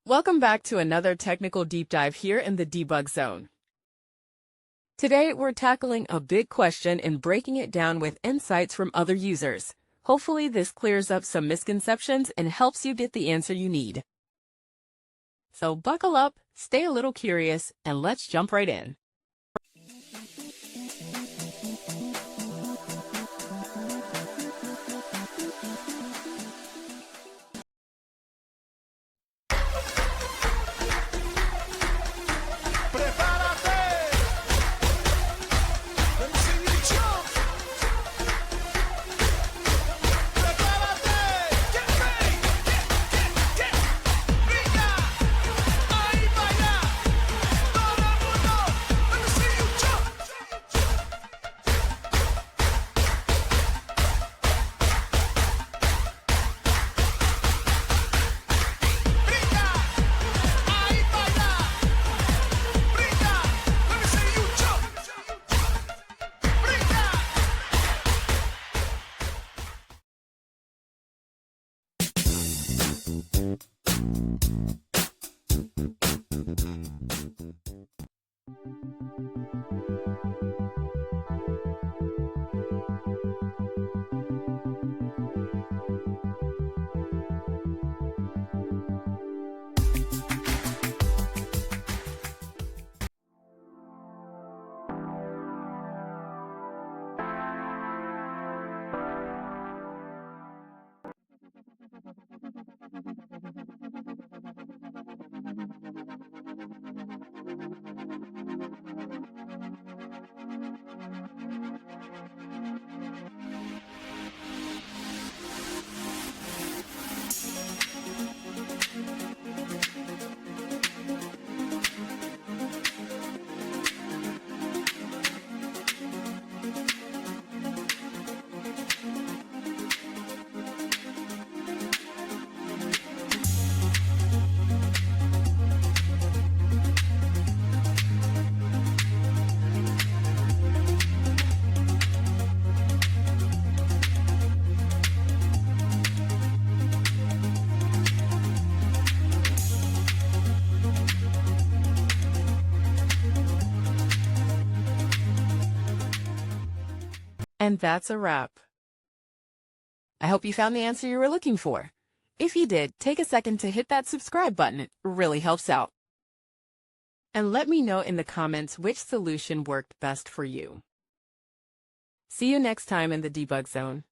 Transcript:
Welcome back to another technical deep dive here in the debug zone. Today, we're tackling a big question and breaking it down with insights from other users. Hopefully, this clears up some misconceptions and helps you get the answer you need. So buckle up, stay a little curious, and let's jump right in. And that's a wrap. I hope you found the answer you were looking for. If you did, take a second to hit that subscribe button. It really helps out. And let me know in the comments which solution worked best for you. See you next time in the debug zone.